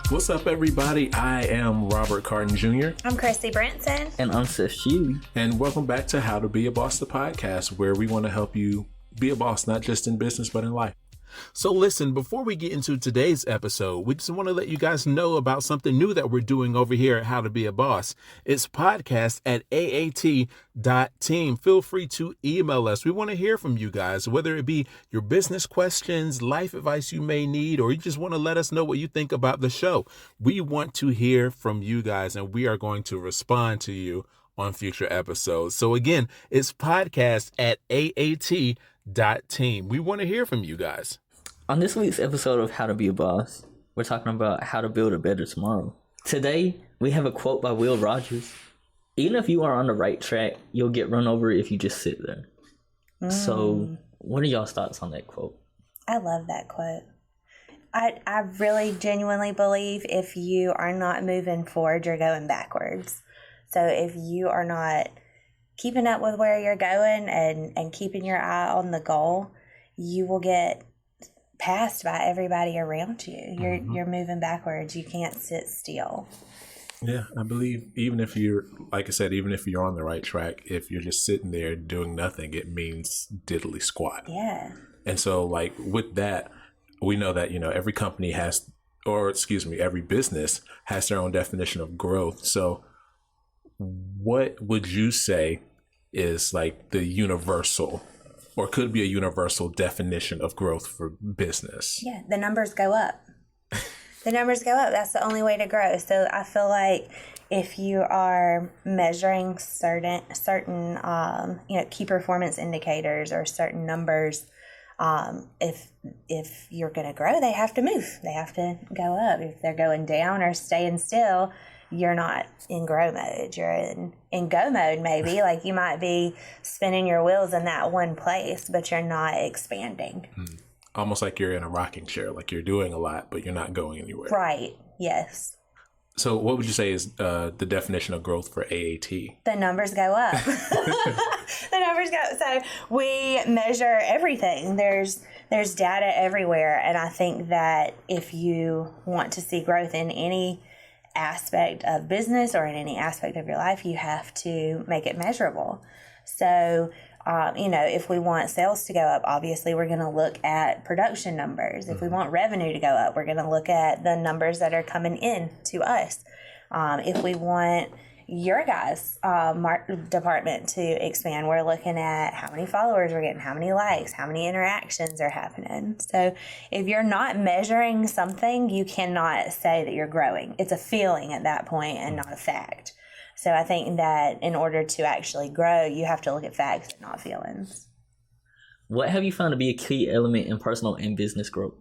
What's up, everybody? I am Robert Carton Jr. I'm Chrissy Branson. And I'm Seth Sheely. And welcome back to How to Be a Boss, the podcast, where we want to help you be a boss, not just in business, but in life. So listen, before we get into today's episode, we just want to let you guys know about something new that we're doing over here at How to Be a Boss. It's podcast at aat.team. Feel free to email us. We want to hear from you guys, whether it be your business questions, life advice you may need, or you just want to let us know what you think about the show. We want to hear from you guys, and we are going to respond to you on future episodes. So again, it's podcast at aat.team. We want to hear from you guys. On this week's episode of How to Be a Boss, we're talking about how to build a better tomorrow. Today, we have a quote by Will Rogers. Even if you are on the right track, you'll get run over if you just sit there. So, what are y'all's thoughts on that quote? I love that quote. I really genuinely believe if you are not moving forward, you're going backwards. So if you are not keeping up with where you're going and keeping your eye on the goal, you will get passed by everybody around you. You're moving backwards. You can't sit still. Yeah, I believe even if you're, like I said, even if you're on the right track, if you're just sitting there doing nothing, it means diddly squat. Yeah. And so like with that, we know that, every company has, every business has their own definition of growth. So what would you say is like the universal or could be a universal definition of growth for business? Yeah, the numbers go up. The numbers go up. That's the only way to grow. So I feel like if you are measuring certain key performance indicators or certain numbers, if you're going to grow, they have to move. They have to go up. If they're going down or staying still, you're not in grow mode. You're in go mode, maybe. Like you might be spinning your wheels in that one place, but you're not expanding. Almost like you're in a rocking chair, like you're doing a lot, but you're not going anywhere. Right. Yes. So what would you say is the definition of growth for AAT? The numbers go up. The numbers go. So we measure everything. There's data everywhere. And I think that if you want to see growth in any aspect of business or in any aspect of your life, you have to make it measurable. So, if we want sales to go up, obviously we're going to look at production numbers. If we want revenue to go up, we're going to look at the numbers that are coming in to us. If we want your guys' department to expand, we're looking at how many followers we're getting, how many likes, how many interactions are happening. So if you're not measuring something, you cannot say that you're growing. It's a feeling at that point and not a fact. So I think that in order to actually grow, you have to look at facts and not feelings. What have you found to be a key element in personal and business growth?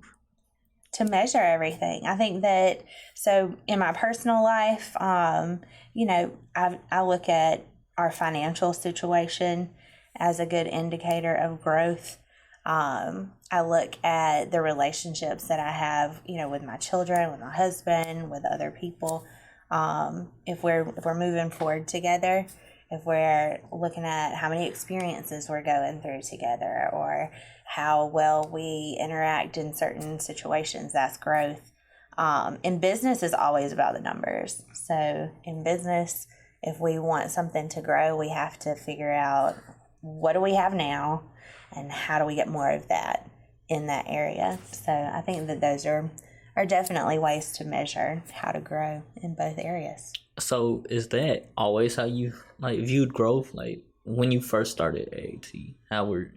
To measure everything. I think that, so in my personal life, I look at our financial situation as a good indicator of growth. I look at the relationships that I have, with my children, with my husband, with other people. If we're moving forward together, if we're looking at how many experiences we're going through together or how well we interact in certain situations, that's growth. In business, it's always about the numbers. So in business, if we want something to grow, we have to figure out what do we have now and how do we get more of that in that area. So I think that those are definitely ways to measure how to grow in both areas. So is that always how you viewed growth? Like when you first started AAT,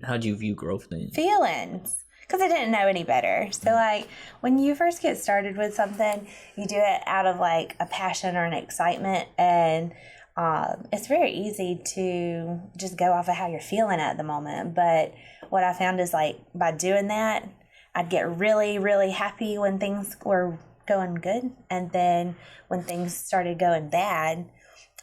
how'd you view growth then? Feelings, because I didn't know any better. So when you first get started with something, you do it out of a passion or an excitement, and it's very easy to just go off of how you're feeling at the moment. But what I found is by doing that, I'd get really, really happy when things were going good. And then when things started going bad,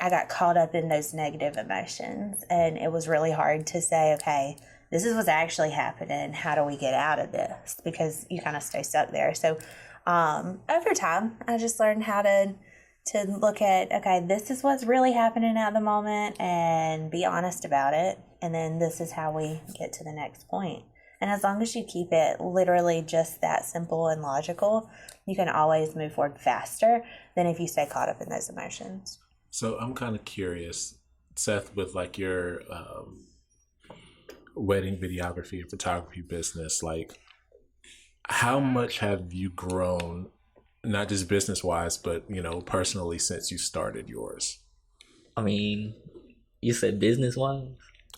I got caught up in those negative emotions. And it was really hard to say, okay, this is what's actually happening. How do we get out of this? Because you kind of stay stuck there. So over time, I just learned how to look at, okay, this is what's really happening at the moment and be honest about it. And then this is how we get to the next point. And as long as you keep it literally just that simple and logical, you can always move forward faster than if you stay caught up in those emotions. So I'm kind of curious, Seth, with like your wedding videography and photography business, like how much have you grown, not just business wise, but personally since you started yours? I mean, you said business wise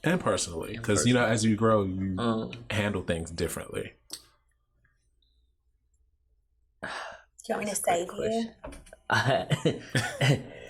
and personally, because as you grow, you handle things differently. Do you want me to save you?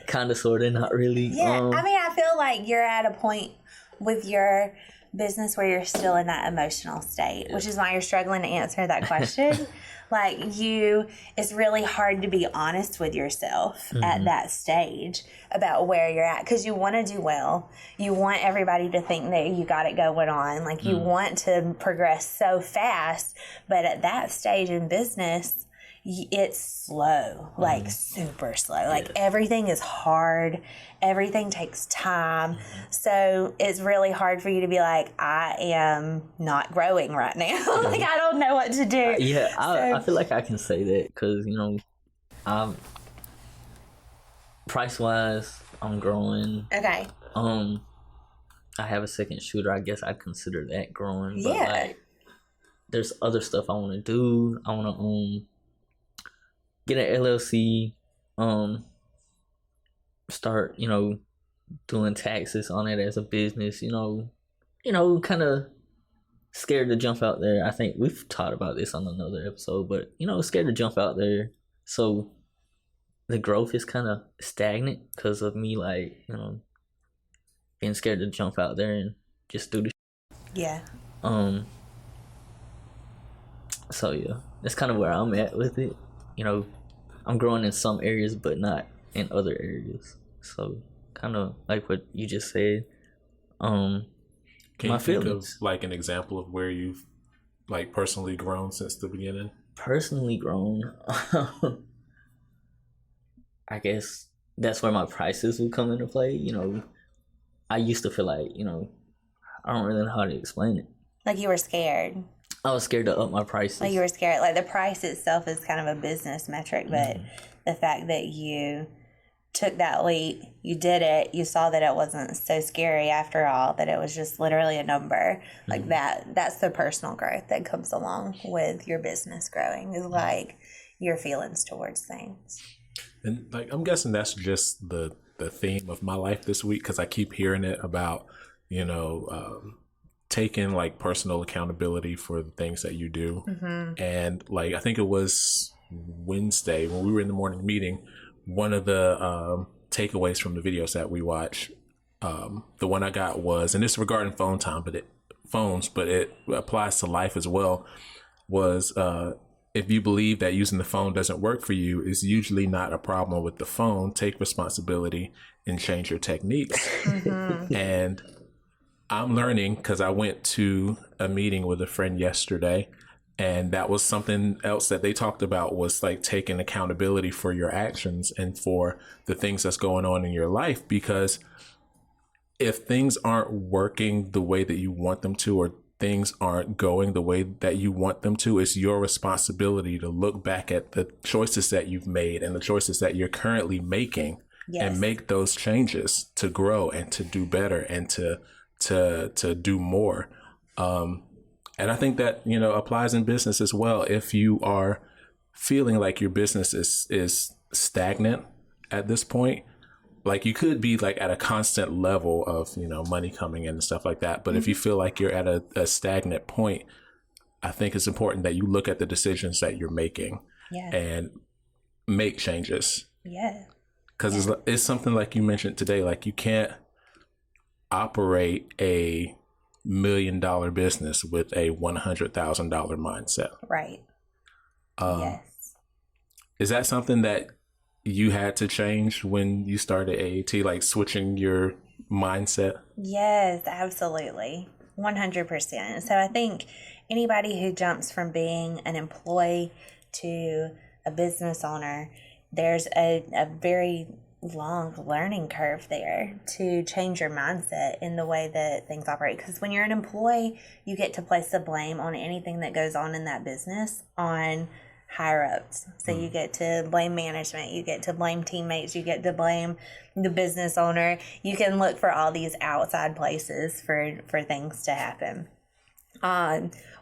Kind of, sort of, not really. Yeah, I mean, I feel like you're at a point with your business where you're still in that emotional state, which is why you're struggling to answer that question. Like it's really hard to be honest with yourself at that stage about where you're at, because you want to do well. You want everybody to think that you got it going on. Like you want to progress so fast, but at that stage in business, it's slow, like super slow. Like everything is hard. Everything takes time. So it's really hard for you to be like, I am not growing right now. Like I don't know what to do. I feel like I can say that because, price wise, I'm growing. Okay. I have a second shooter. I guess I consider that growing. But Yeah. There's other stuff I want to do. I want to get an LLC, start, doing taxes on it as a business, kind of scared to jump out there. I think we've talked about this on another episode, but, scared to jump out there. So the growth is kind of stagnant because of me, being scared to jump out there and just do the Yeah. So, yeah, that's kind of where I'm at with it. I'm growing in some areas, but not in other areas. So, kind of like what you just said. Can you think of like an example of where you've like personally grown since the beginning? Personally grown, I guess that's where my prices will come into play. I used to feel like, I don't really know how to explain it. Like you were scared. I was scared to up my prices. Like you were scared. Like the price itself is kind of a business metric, but the fact that you took that leap, you did it, you saw that it wasn't so scary after all, that it was just literally a number. Like that's the personal growth that comes along with your business growing, is like your feelings towards things. And like I'm guessing that's just the theme of my life this week, because I keep hearing it about, taking like personal accountability for the things that you do. And like I think it was Wednesday when we were in the morning meeting, one of the takeaways from the videos that we watch, the one I got was, and it's regarding but it applies to life as well, was if you believe that using the phone doesn't work for you, it's usually not a problem with the phone. Take responsibility and change your techniques. And I'm learning, because I went to a meeting with a friend yesterday, and that was something else that they talked about, was like taking accountability for your actions and for the things that's going on in your life. Because if things aren't working the way that you want them to, or things aren't going the way that you want them to, it's your responsibility to look back at the choices that you've made and the choices that you're currently making, and make those changes to grow and to do better and to do more. And I think that, applies in business as well. If you are feeling like your business is stagnant at this point, like you could be like at a constant level of, money coming in and stuff like that. But if you feel like you're at a stagnant point, I think it's important that you look at the decisions that you're making and make changes. Yeah. Because it's something like you mentioned today, like you can't operate a $1 million business with a $100,000 mindset. Right. Yes. Is that something that you had to change when you started AAT, like switching your mindset? Yes, absolutely. 100%. So I think anybody who jumps from being an employee to a business owner, there's a very long learning curve there to change your mindset in the way that things operate. Because when you're an employee, you get to place the blame on anything that goes on in that business on higher ups. So you get to blame management, you get to blame teammates, you get to blame the business owner. You can look for all these outside places for things to happen.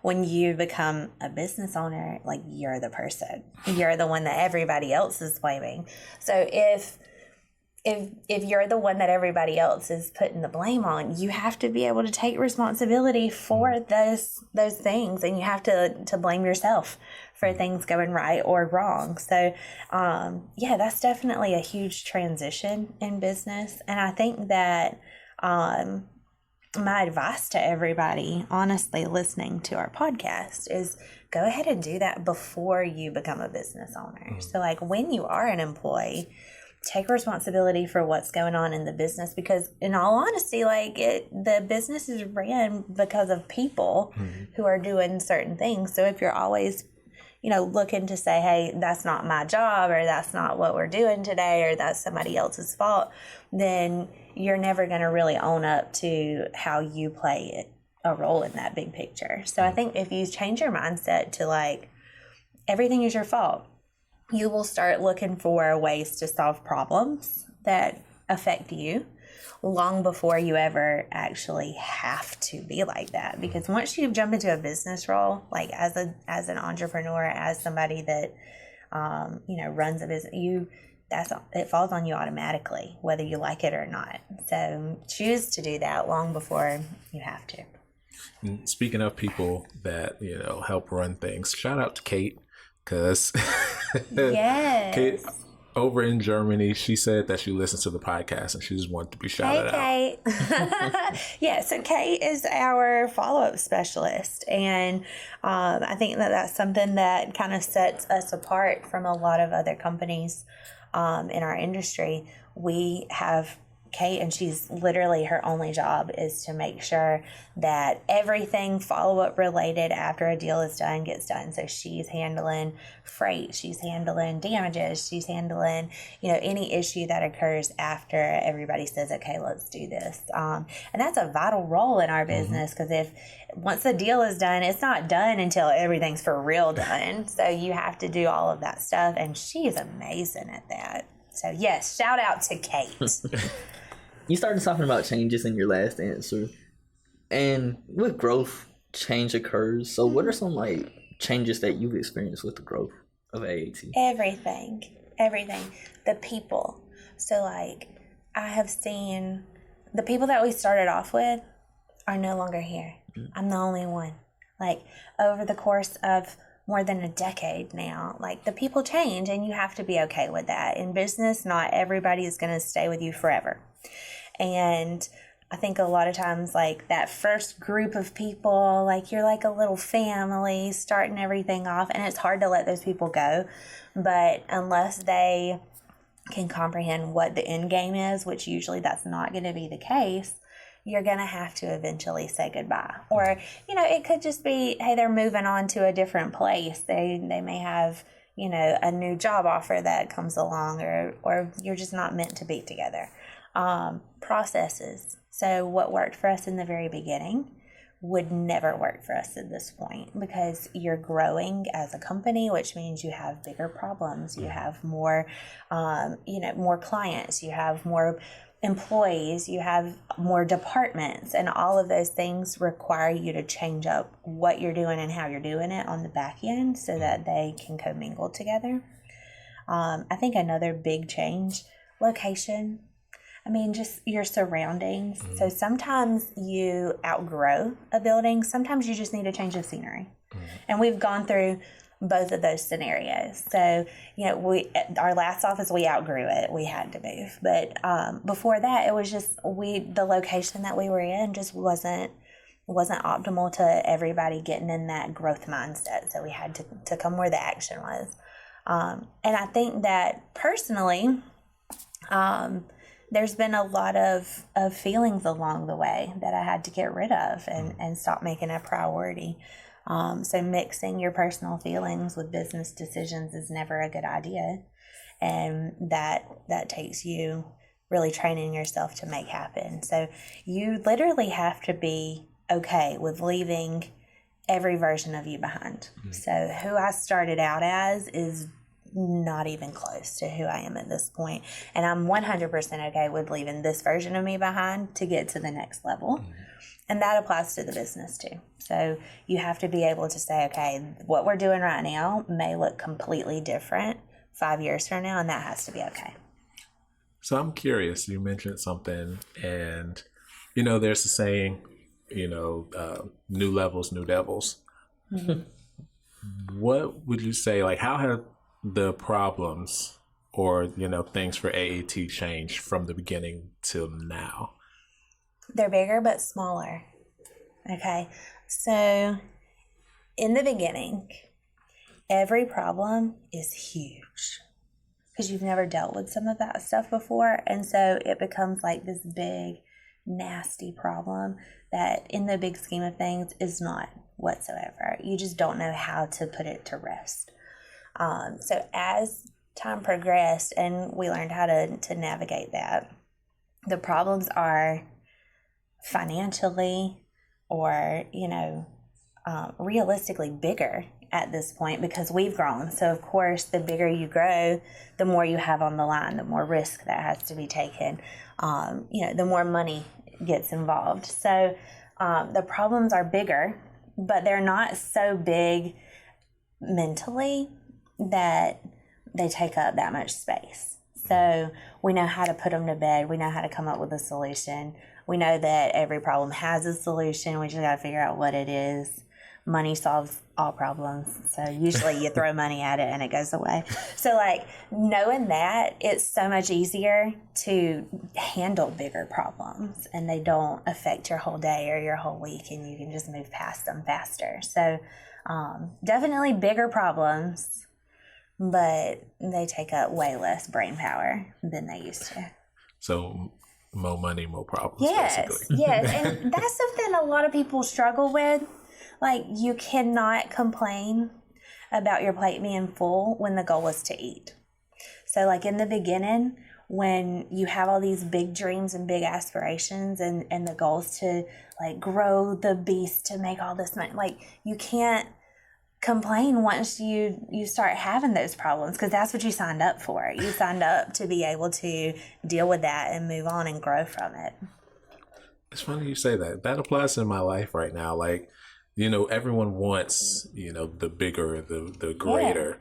When you become a business owner, like, you're the person, you're the one that everybody else is blaming. So if you're the one that everybody else is putting the blame on, you have to be able to take responsibility for those things, and you have to blame yourself for things going right or wrong. So that's definitely a huge transition in business. And I think that my advice to everybody, honestly, listening to our podcast is go ahead and do that before you become a business owner. So, like, when you are an employee, take responsibility for what's going on in the business, because in all honesty, like, the business is ran because of people who are doing certain things. So if you're always, looking to say, hey, that's not my job, or that's not what we're doing today, or that's somebody else's fault, then you're never going to really own up to how you play a role in that big picture. So I think if you change your mindset to, like, everything is your fault, you will start looking for ways to solve problems that affect you long before you ever actually have to be like that. Because once you jump into a business role, like as an entrepreneur, as somebody that runs a business, it falls on you automatically, whether you like it or not. So choose to do that long before you have to. And speaking of people that help run things, shout out to Kate. Because yes. Kate over in Germany, she said that she listens to the podcast and she just wanted to be shouted out. Hey, Kate. Yeah, so Kate is our follow-up specialist. And I think that that's something that kind of sets us apart from a lot of other companies in our industry. We have Kate, and she's literally, her only job is to make sure that everything follow-up related after a deal is done gets done. So she's handling freight, she's handling damages, she's handling any issue that occurs after everybody says, okay, let's do this. And that's a vital role in our business, because once the deal is done, it's not done until everything's for real done. So you have to do all of that stuff, and she is amazing at that. So yes, shout out to Kate. You started talking about changes in your last answer, and with growth, change occurs. So what are some changes that you've experienced with the growth of AAT? Everything. The people. So I have seen the people that we started off with are no longer here. I'm the only one. Over the course of more than a decade now, the people change, and you have to be okay with that. In business, not everybody is going to stay with you forever. And I think a lot of times, that first group of people, you're like a little family starting everything off, and it's hard to let those people go. But unless they can comprehend what the end game is, which usually that's not going to be the case, you're going to have to eventually say goodbye. Or, it could just be, hey, they're moving on to a different place. They may have, a new job offer that comes along, or you're just not meant to be together. Processes. So what worked for us in the very beginning would never work for us at this point, because you're growing as a company, which means you have bigger problems. You have more, more clients, you have more employees, you have more departments, and all of those things require you to change up what you're doing and how you're doing it on the back end so that they can commingle together. I think another big change, location. Just your surroundings. So sometimes you outgrow a building. Sometimes you just need a change of scenery. And we've gone through both of those scenarios. So, our last office, we outgrew it. We had to move. But before that, it was just the location that we were in just wasn't optimal to everybody getting in that growth mindset. So we had to come where the action was. And I think that personally, there's been a lot of feelings along the way that I had to get rid of and stop making a priority. So mixing your personal feelings with business decisions is never a good idea. and that takes you really training yourself to make happen. So you literally have to be okay with leaving every version of you behind. So who I started out as is not even close to who I am at this point. And I'm 100% okay with leaving this version of me behind to get to the next level. And that applies to the business too. So you have to be able to say, okay, what we're doing right now may look completely different 5 years from now, and that has to be okay. So I'm curious, you mentioned something, and, you know, there's a saying, you know, new levels, new devils. What would you say, like, how have the problems or, you know, things for AAT changed from the beginning till now? They're bigger but smaller. Okay. So in the beginning, every problem is huge because you've never dealt with some of that stuff before. And so it becomes like this big, nasty problem that in the big scheme of things is not whatsoever. You just don't know how to put it to rest. So as time progressed and we learned how to navigate that, the problems are financially or, you know, realistically bigger at this point because we've grown. So of course, the bigger you grow, the more you have on the line, the more risk that has to be taken, you know, the more money gets involved. So the problems are bigger, but they're not so big mentally that they take up that much space. So we know how to put them to bed. We know how to come up with a solution. We know that every problem has a solution. We just got to figure out what it is. Money solves all problems. So usually you throw money at it and it goes away. So like knowing that, it's so much easier to handle bigger problems and they don't affect your whole day or your whole week and you can just move past them faster. So definitely bigger problems, but they take up way less brain power than they used to. So more money, more problems, yes, basically. Yes, and that's something a lot of people struggle with. Like, you cannot complain about your plate being full when the goal is to eat. So, like, in the beginning, when you have all these big dreams and big aspirations and the goals to, like, grow the beast to make all this money, like, you can't complain once you start having those problems because that's what you signed up for. You signed up to be able to deal with that and move on and grow from it. It's funny you say that. That applies in my life right now. Like, you know, everyone wants, you know, the bigger, the greater,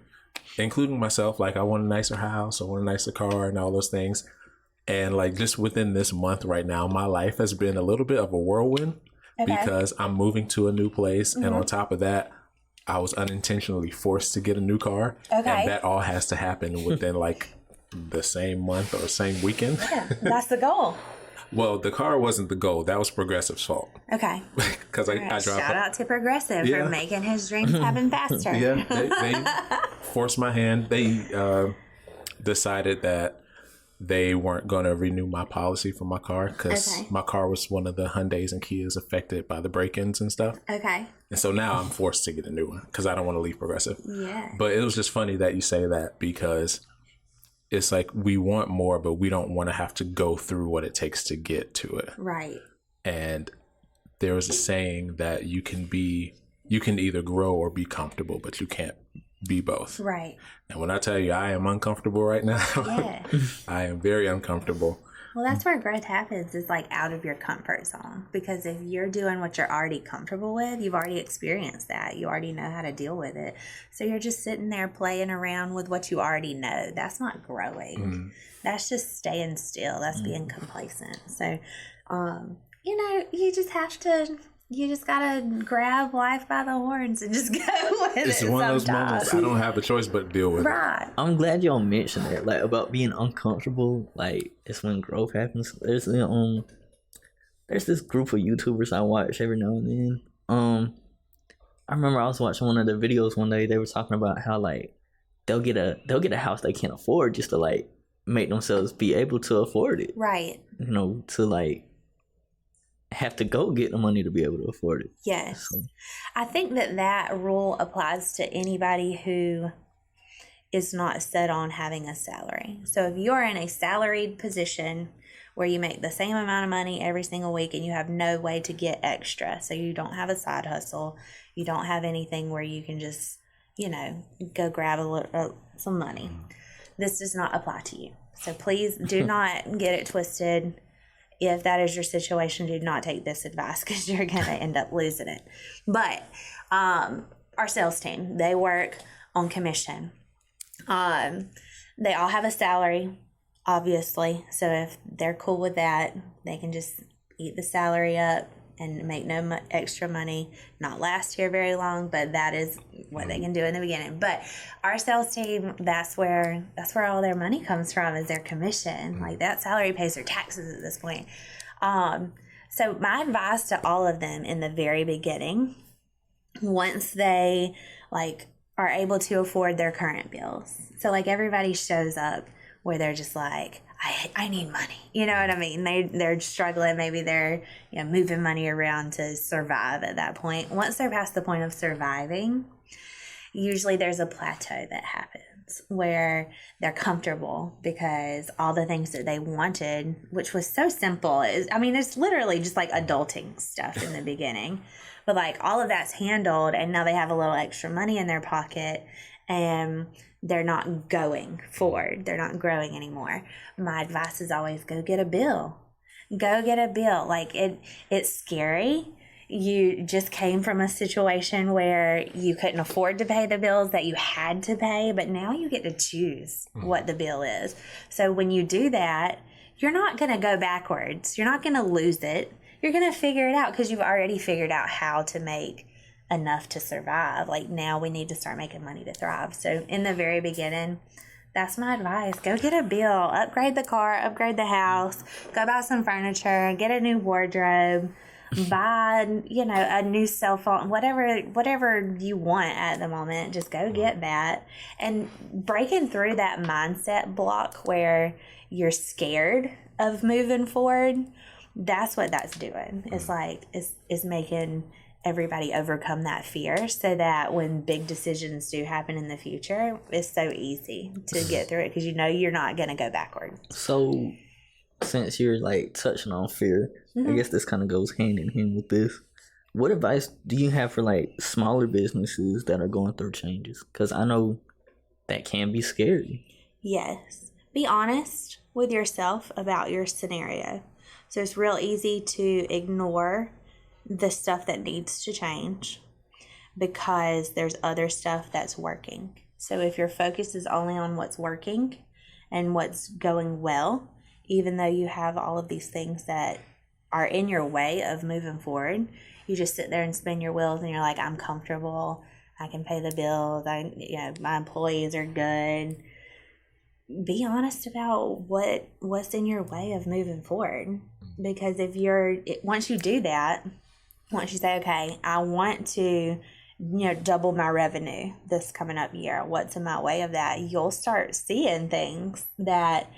including myself. Like, I want a nicer house, I want a nicer car and all those things. And like just within this month right now, my life has been a little bit of a whirlwind because I'm moving to a new place. And on top of that, I was unintentionally forced to get a new car. And that all has to happen within like the same month or same weekend. Yeah, that's the goal. Well, the car wasn't the goal. That was Progressive's fault. Okay. Because I drive. Shout out to Progressive for making his dreams happen faster. Yeah, they forced my hand. They decided that they weren't going to renew my policy for my car because my car was one of the Hyundais and Kias affected by the break-ins and stuff. Okay. And so now I'm forced to get a new one because I don't want to leave Progressive. Yeah. But it was just funny that you say that because it's like we want more, but we don't want to have to go through what it takes to get to it. Right. And there was a saying that you can either grow or be comfortable, but you can't be both. Right. And when I tell you I am uncomfortable right now, I am very uncomfortable. Well, that's where growth happens, is like out of your comfort zone. Because if you're doing what you're already comfortable with, you've already experienced that. You already know how to deal with it. So you're just sitting there playing around with what you already know. That's not growing. That's just staying still. That's being complacent. So, you know, you just gotta grab life by the horns and just go with it. It's one of those moments I don't have a choice but to deal with it. I'm glad y'all mentioned that, like about being uncomfortable. Like it's when growth happens. There's this group of YouTubers I watch every now and then. I remember I was watching one of their videos one day. They were talking about how like they'll get a house they can't afford just to like make themselves be able to afford it. Right. You know, to like have to go get the money to be able to afford it. Yes. So I think that rule applies to anybody who is not set on having a salary. So if you're in a salaried position where you make the same amount of money every single week and you have no way to get extra, so you don't have a side hustle, you don't have anything where you can just, go grab some money, this does not apply to you. So please do not get it twisted. If that is your situation, do not take this advice because you're going to end up losing it. But our sales team, they work on commission. They all have a salary, obviously. So if they're cool with that, they can just eat the salary up and make no extra money. Not last here very long, but that is what they can do in the beginning. But our sales team, that's where all their money comes from, is their commission. Like that salary pays their taxes at this point. So my advice to all of them in the very beginning, once they are able to afford their current bills. So everybody shows up where they're just like, I need money. You know what I mean? They're struggling. Maybe they're moving money around to survive at that point. Once they're past the point of surviving, usually there's a plateau that happens where they're comfortable because all the things that they wanted, which was so simple, it's literally just adulting stuff in the beginning. But all of that's handled, and now they have a little extra money in their pocket, and they're not going forward. They're not growing anymore. My advice is always go get a bill. Go get a bill. It's scary. You just came from a situation where you couldn't afford to pay the bills that you had to pay, but now you get to choose what the bill is. So when you do that, you're not going to go backwards. You're not going to lose it. You're going to figure it out because you've already figured out how to make enough to survive. Now we need to start making money to thrive. So in the very beginning, that's my advice. Go get a bill, upgrade the car, upgrade the house, go buy some furniture, get a new wardrobe, buy, a new cell phone, whatever you want at the moment, just go get that. And breaking through that mindset block where you're scared of moving forward, that's what that's doing. It's making everybody overcome that fear so that when big decisions do happen in the future, it's so easy to get through it because you're not going to go backward. So since you're touching on fear, I guess this kind of goes hand in hand with this. What advice do you have for smaller businesses that are going through changes? Because I know that can be scary. Yes. Be honest with yourself about your scenario. So it's real easy to ignore the stuff that needs to change because there's other stuff that's working. So if your focus is only on what's working and what's going well, even though you have all of these things that are in your way of moving forward, you just sit there and spin your wheels and you're like, I'm comfortable, I can pay the bills, my employees are good. Be honest about what's in your way of moving forward. Because once you do that, once you say, okay, I want to, double my revenue this coming up year, what's in my way of that? You'll start seeing things that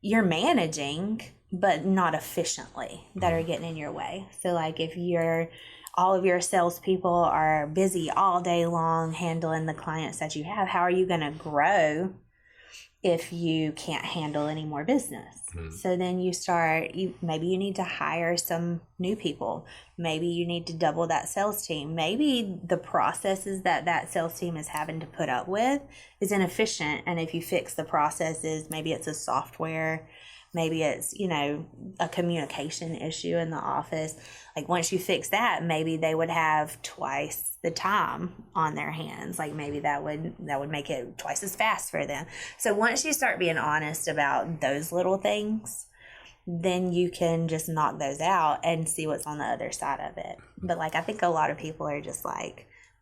you're managing, but not efficiently, that are getting in your way. So if all of your salespeople are busy all day long handling the clients that you have, how are you going to grow if you can't handle any more business? So then maybe you need to hire some new people. Maybe you need to double that sales team. Maybe the processes that sales team is having to put up with is inefficient. And if you fix the processes, maybe it's a software, maybe it's, a communication issue in the office. Once you fix that, maybe they would have twice the time on their hands. Maybe that would make it twice as fast for them. So once you start being honest about those little things, then you can just knock those out and see what's on the other side of it. But I think a lot of people are just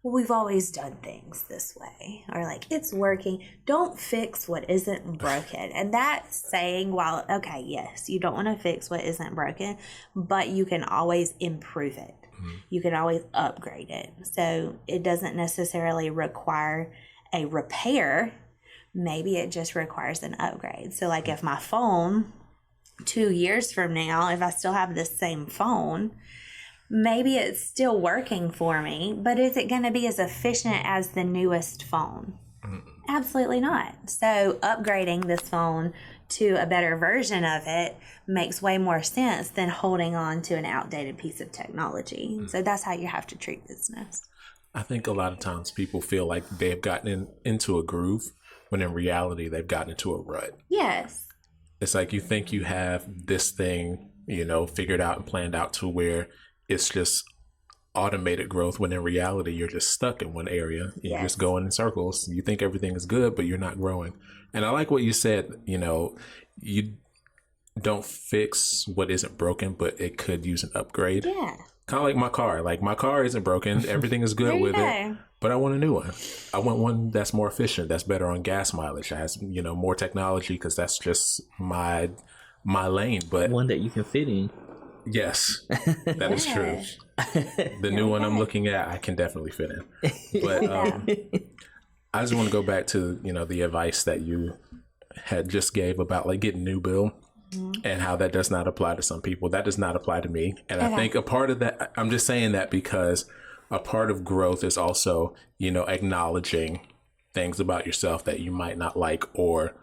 well, we've always done things this way, or it's working. Don't fix what isn't broken. And that saying, while, okay, yes, you don't want to fix what isn't broken, but you can always improve it. You can always upgrade it. So it doesn't necessarily require a repair. Maybe it just requires an upgrade. So if my phone 2 years from now, if I still have this same phone, maybe it's still working for me, but is it going to be as efficient as the newest phone? Absolutely not. So upgrading this phone to a better version of it makes way more sense than holding on to an outdated piece of technology. So that's how you have to treat business. I think a lot of times people feel like they've gotten into a groove when in reality they've gotten into a rut. Yes. It's like you think you have this thing, figured out and planned out to where it's just automated growth, when in reality you're just stuck in one area. You're just going in circles. You think everything is good, but you're not growing. And I like what you said, you don't fix what isn't broken, but it could use an upgrade. Yeah. Kind of like my car. Like, my car isn't broken. Everything is good with it. But I want a new one. I want one that's more efficient, that's better on gas mileage, has, more technology, because that's just my lane. But one that you can fit in. Yes, that is true. The new one I'm looking at, I can definitely fit in. But I just want to go back to, the advice that you had just gave about like getting new bill. And how that does not apply to some people. That does not apply to me. And I think a part of that, I'm just saying that because a part of growth is also, acknowledging things about yourself that you might not like, or,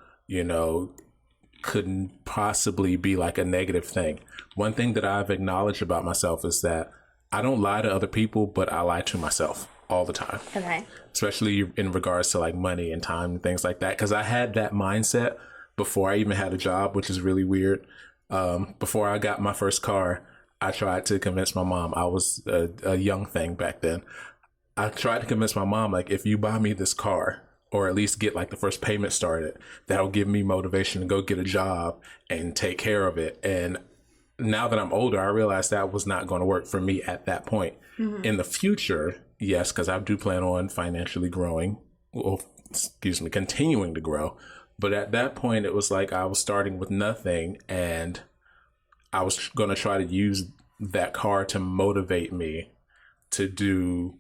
couldn't possibly be like a negative thing. One thing that I've acknowledged about myself is that I don't lie to other people, but I lie to myself all the time. Okay. Especially in regards to like money and time and things like that. Because I had that mindset before I even had a job, which is really weird. Before I got my first car, I tried to convince my mom. I was a young thing back then. I tried to convince my mom, like, if you buy me this car, or at least get like the first payment started, that'll give me motivation to go get a job and take care of it. And now that I'm older, I realized that was not going to work for me at that point. In the future, yes, because I do plan on financially growing, continuing to grow. But at that point, it was like I was starting with nothing, and I was going to try to use that car to motivate me to do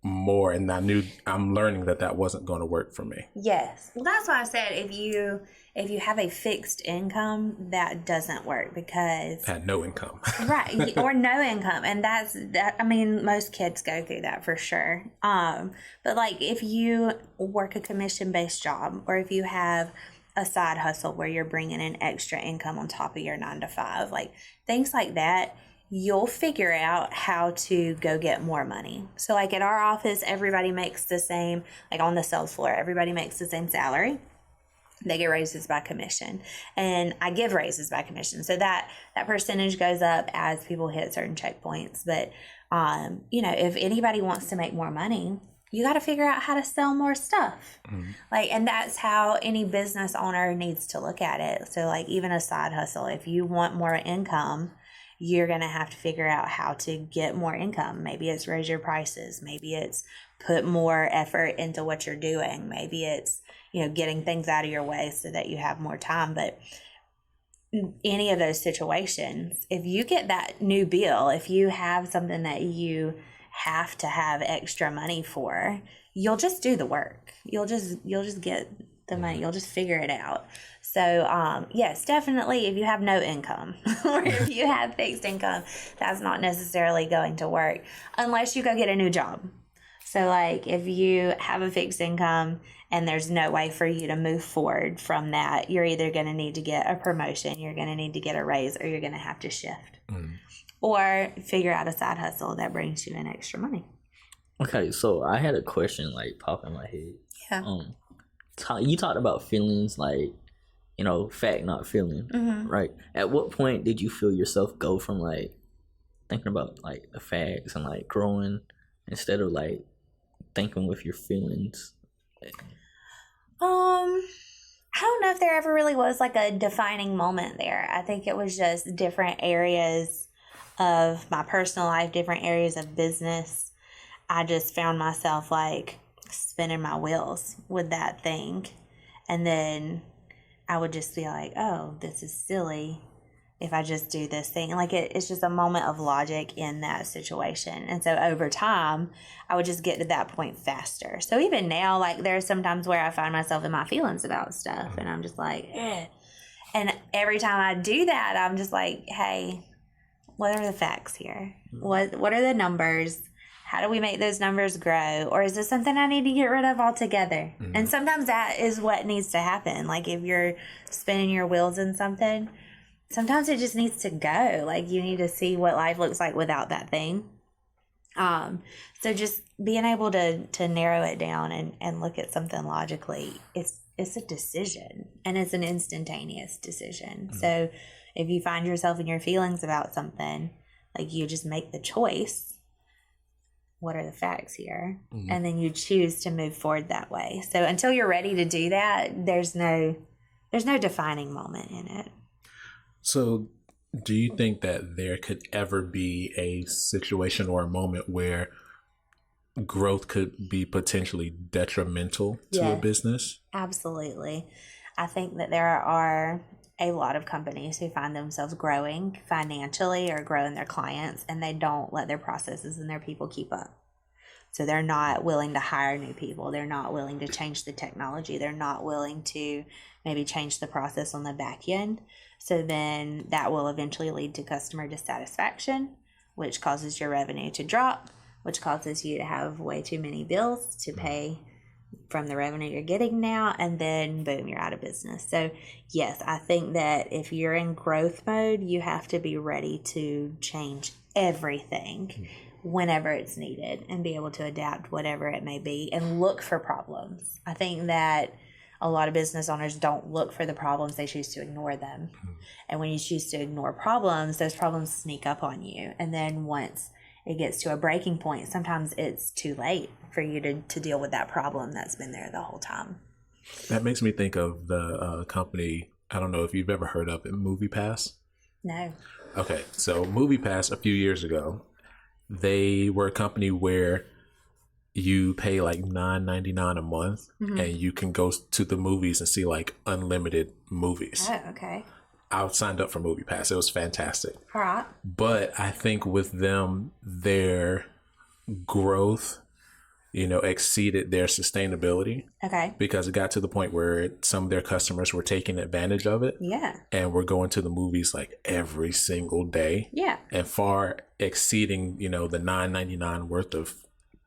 more. And I'm learning that wasn't going to work for me. Yes. Well, that's why I said if you have a fixed income, that doesn't work, because I had no income. Right. Or no income. And that's that. I mean, most kids go through that for sure. But like if you work a commission-based job, or if you have a side hustle where you're bringing in extra income on top of your 9-to-5, like things like that, you'll figure out how to go get more money. So like at our office, everybody makes the same, like on the sales floor, everybody makes the same salary. They get raises by commission, and I give raises by commission. So that percentage goes up as people hit certain checkpoints. But, if anybody wants to make more money, you got to figure out how to sell more stuff. Like, and that's how any business owner needs to look at it. So like even a side hustle, if you want more income, you're going to have to figure out how to get more income. Maybe it's raise your prices. Maybe it's put more effort into what you're doing. Maybe it's, getting things out of your way so that you have more time. But any of those situations, if you get that new bill, if you have something that you have to have extra money for, you'll just do the work. You'll just get the money. You'll just figure it out. So, yes, definitely if you have no income or if you have fixed income, that's not necessarily going to work unless you go get a new job. So like if you have a fixed income and there's no way for you to move forward from that, you're either going to need to get a promotion, you're going to need to get a raise, or you're going to have to shift or figure out a side hustle that brings you in extra money. Okay, so I had a question like pop in my head. Yeah. You talked about feelings, like, fact not feeling, right? At what point did you feel yourself go from like thinking about like the facts and like growing instead of like thinking with your feelings? I don't know if there ever really was like a defining moment there. I think it was just different areas of my personal life, different areas of business. I just found myself like spinning my wheels with that thing. And then I would just be like, oh, this is silly if I just do this thing. Like it's just a moment of logic in that situation. And so over time, I would just get to that point faster. So even now, like there are some times where I find myself in my feelings about stuff and I'm just like, eh. And every time I do that, I'm just like, hey, what are the facts here? What are the numbers? how do we make those numbers grow? Or is this something I need to get rid of altogether? Mm-hmm. And sometimes that is what needs to happen. Like if you're spinning your wheels in something, sometimes it just needs to go. Like you need to see what life looks like without that thing. So just being able to narrow it down and look at something logically, it's a decision, and it's an instantaneous decision. Mm-hmm. So if you find yourself in your feelings about something, like you just make the choice. What are the facts here? Mm-hmm. And then you choose to move forward that way. So until you're ready to do that, there's no defining moment in it. So do you think that there could ever be a situation or a moment where growth could be potentially detrimental to a business? Absolutely. I think that there are a lot of companies who find themselves growing financially or growing their clients, and they don't let their processes and their people keep up. So they're not willing to hire new people. They're not willing to change the technology. They're not willing to maybe change the process on the back end. So then that will eventually lead to customer dissatisfaction, which causes your revenue to drop, which causes you to have way too many bills to pay from the revenue you're getting now, and then boom, you're out of business. So yes, I think that if you're in growth mode, you have to be ready to change everything whenever it's needed and be able to adapt whatever it may be and look for problems. I think that a lot of business owners don't look for the problems, they choose to ignore them. And when you choose to ignore problems, those problems sneak up on you. And then once it gets to a breaking point, sometimes it's too late for you to deal with that problem that's been there the whole time. That makes me think of the company, I don't know if you've ever heard of it, MoviePass. No. Okay, so MoviePass a few years ago, they were a company where you pay like $9.99 a month, and you can go to the movies and see like unlimited movies. Oh, okay. I signed up for MoviePass. It was fantastic. All right. But I think with them, their growth, exceeded their sustainability. Okay. Because it got to the point where some of their customers were taking advantage of it. Yeah. And were going to the movies like every single day. Yeah. And far exceeding, the $9.99 worth of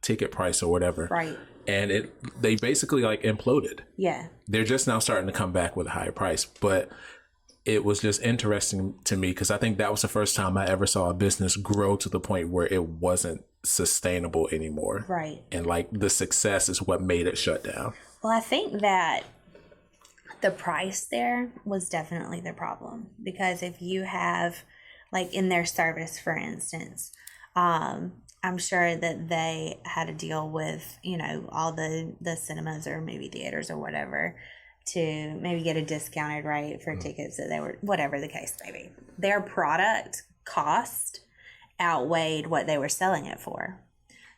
ticket price or whatever. Right. And they basically like imploded. Yeah. They're just now starting to come back with a higher price. But it was just interesting to me because I think that was the first time I ever saw a business grow to the point where it wasn't sustainable anymore. Right. And like the success is what made it shut down. Well, I think that the price there was definitely the problem, because if you have, like in their service, for instance, I'm sure that they had to deal with, all the cinemas or movie theaters or whatever to maybe get a discounted rate for tickets that they were, whatever the case may be. Their product cost outweighed what they were selling it for.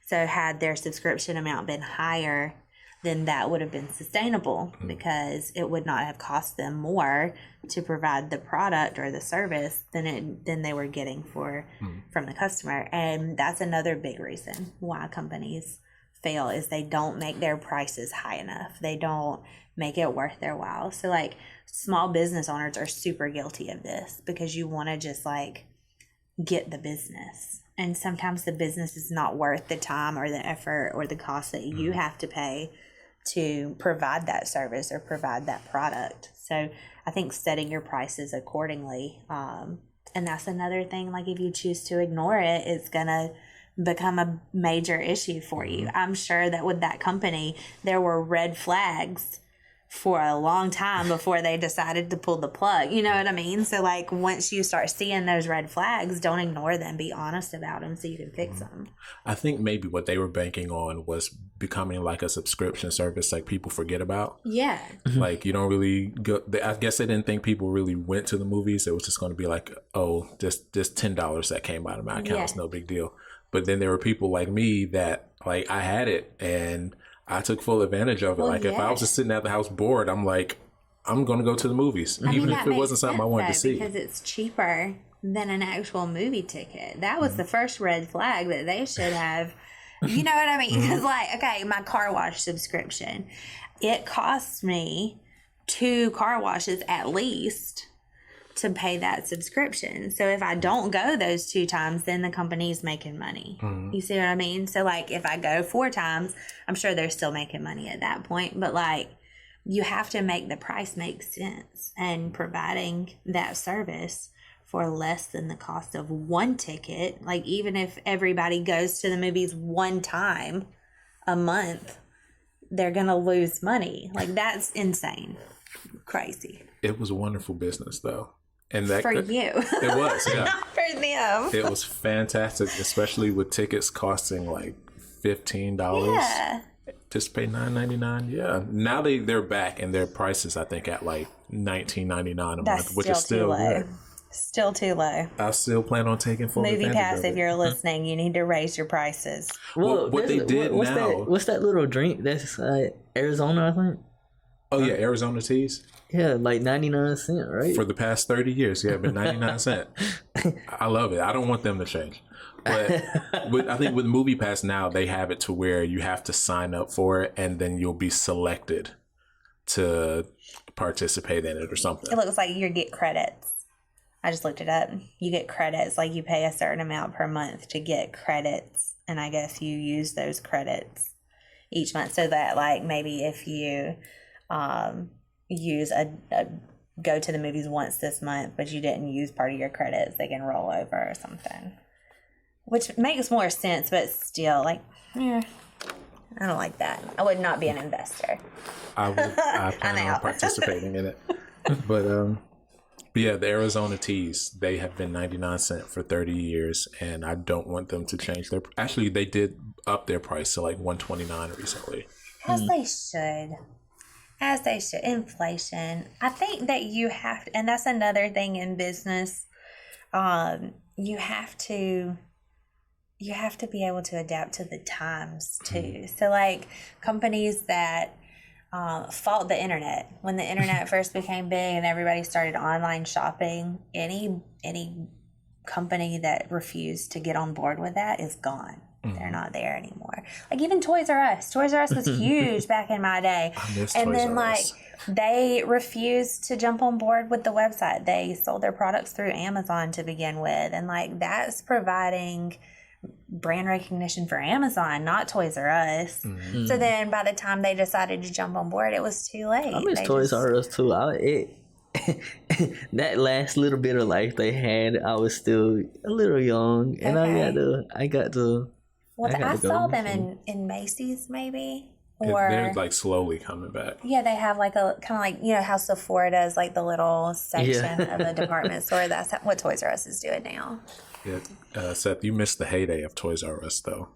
So had their subscription amount been higher, then that would have been sustainable because it would not have cost them more to provide the product or the service than they were getting from the customer. And that's another big reason why companies fail, is they don't make their prices high enough. They don't make it worth their while. So like small business owners are super guilty of this because you want to just like get the business. And sometimes the business is not worth the time or the effort or the cost that you have to pay to provide that service or provide that product. So I think setting your prices accordingly. And that's another thing, like if you choose to ignore it, it's going to become a major issue for you. I'm sure that with that company, there were red flags for a long time before they decided to pull the plug. You know what I mean? So like once you start seeing those red flags, don't ignore them. Be honest about them so you can fix them. I think maybe what they were banking on was becoming like a subscription service like people forget about. Yeah. Like you don't really go, I guess they didn't think people really went to the movies. It was just going to be like, oh, this $10 that came out of my account is no big deal. But then there were people like me that like I had it and I took full advantage of it. Well, if I was just sitting at the house bored, I'm like, I'm going to go to the movies, even if it wasn't something I wanted to see. Because it's cheaper than an actual movie ticket. That was the first red flag that they should have. You know what I mean? Because okay, my car wash subscription, it costs me 2 car washes at least to pay that subscription. So if I don't go those 2 times, then the company's making money. You see what I mean? So like if I go 4 times, I'm sure they're still making money at that point. But like you have to make the price make sense, and providing that service for less than the cost of one ticket. Like even if everybody goes to the movies 1 time a month, they're going to lose money. Like that's insane. Crazy. It was a wonderful business though. And that For you. It was, yeah. Not for them. It was fantastic, especially with tickets costing like $15. Yeah. Just pay $9.99. Yeah. Now they're back, and their prices I think at like $19.99 a That's month, which is still still too low. good. Still too low. I still plan on taking full Movie advantage Pass, of if it. you're listening, you need to raise your prices. Well, what they did what's now- what's that little drink? That's Arizona, I think. Oh yeah, Arizona Teas. Yeah, like 99 cents, right? For the past 30 years, yeah, been 99 cents. I love it. I don't want them to change. But I think with Movie Pass now, they have it to where you have to sign up for it, and then you'll be selected to participate in it or something. It looks like you get credits. I just looked it up. You get credits, like you pay a certain amount per month to get credits. And I guess you use those credits each month, so that like maybe if you use go to the movies once this month, but you didn't use part of your credits, they can roll over or something. Which makes more sense, but still, like, I don't like that. I would not be an investor. I plan on out. participating in it. But yeah, the Arizona Teas, they have been 99 cents for 30 years, and I don't want them to change their. Actually, they did up their price to like $129 recently. As they should. As they should. Inflation. I think that you have to, and that's another thing in business. You have to be able to adapt to the times too. So like companies that fought the internet when the internet first became big and everybody started online shopping, any company that refused to get on board with that is gone. They're not there anymore. Like even Toys R Us. Toys R Us was huge back in my day. I miss And Toys then R like Us. they refused to jump on board with the website. They sold their products through Amazon to begin with. And like that's providing brand recognition for Amazon, not Toys R Us. So then by the time they decided to jump on board, it was too late. I miss They Toys just- R Us too. That last little bit of life they had, I was still a little young, and Okay. I got to. Well, I got I to go, saw them so. in Macy's maybe. They're like slowly coming back. Yeah, they have like a kind of like, you know, how Sephora does like the little section Yeah. of the department store. That's what Toys R Us is doing now. Yeah, Seth, you missed the heyday of Toys R Us though.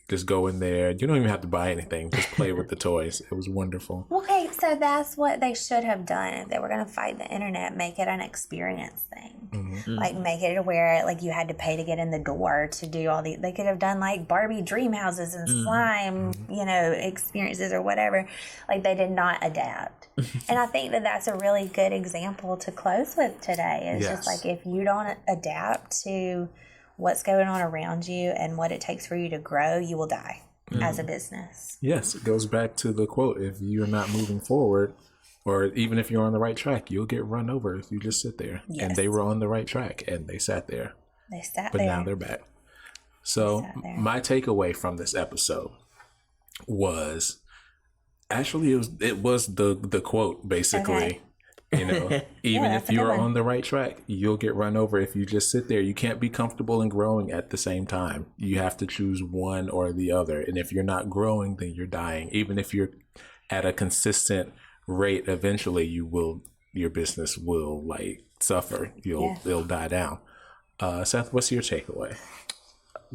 Just go in there. You don't even have to buy anything. Just play with the toys. It was wonderful. Okay, so that's what they should have done if they were going to fight the internet. Make it an experience thing. Like make it where like you had to pay to get in the door to do all the. They could have done like Barbie dream houses and slime, you know, experiences or whatever. Like they did not adapt. And I think that that's a really good example to close with today. It's just Yes. like if you don't adapt to what's going on around you and what it takes for you to grow, you will die as a business. Yes, it goes back to the quote. If you're not moving forward, or even if you're on the right track, you'll get run over if you just sit there. Yes. And they were on the right track, and they sat there. They sat But there. now they're back. So there. my takeaway from this episode was actually it was the quote basically. Okay. You know, even that's if a good you're one. on the right track, you'll get run over if you just sit there. You can't be comfortable and growing at the same time. You have to choose one or the other. And if you're not growing, then you're dying. Even if you're at a consistent rate, eventually your business will like suffer. It'll die down. Seth, what's your takeaway?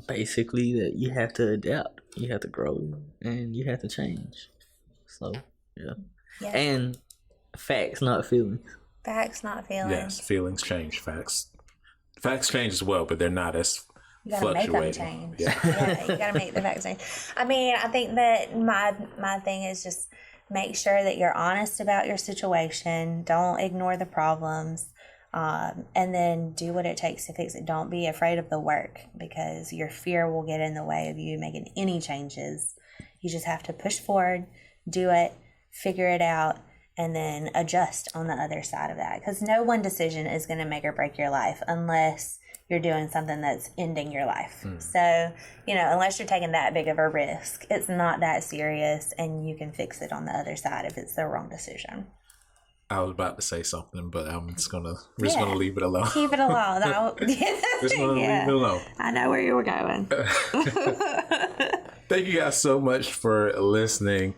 Basically, that you have to adapt, you have to grow, and you have to change. So yeah, Yeah. and facts, not feelings. Facts, not feelings. Yes, feelings change. Facts change as well, but they're not as You gotta make them fluctuating. change. Yeah. Yeah, you gotta make the facts change. I mean, I think that my thing is just make sure that you're honest about your situation. Don't ignore the problems. And then do what it takes to fix it. Don't be afraid of the work because your fear will get in the way of you making any changes. You just have to push forward, do it, figure it out, and then adjust on the other side of that. Because no one decision is going to make or break your life unless you're doing something that's ending your life. So, unless you're taking that big of a risk, it's not that serious, and you can fix it on the other side if it's the wrong decision. I was about to say something, but we're just gonna leave it alone. Keep it alone. Just gonna leave it alone. I know where you were going. Thank you guys so much for listening.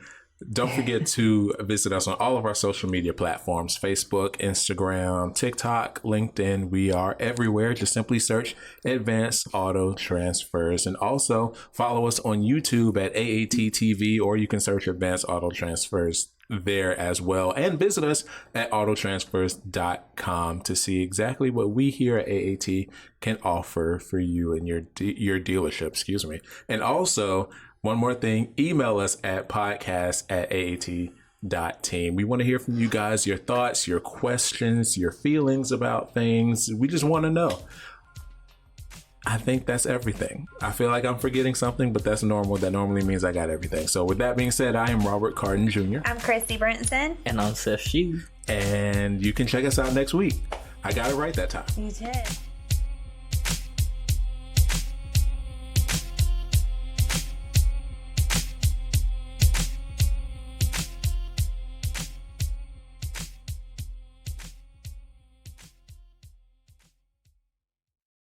Don't forget to visit us on all of our social media platforms: Facebook, Instagram, TikTok, LinkedIn. We are everywhere. Just simply search Advanced Auto Transfers. And also follow us on YouTube at AAT TV, or you can search Advanced Auto Transfers there as well. And visit us at autotransfers.com to see exactly what we here at AAT can offer for you and your dealership. And also, one more thing, email us at podcast@aat.team. We want to hear from you guys, your thoughts, your questions, your feelings about things. We just want to know. I think that's everything. I feel like I'm forgetting something, but that's normal. That normally means I got everything. So with that being said, I am Robert Carden Jr. I'm Christy Brinson. And I'm Seth Shue. And you can check us out next week. I got it right that time. You did.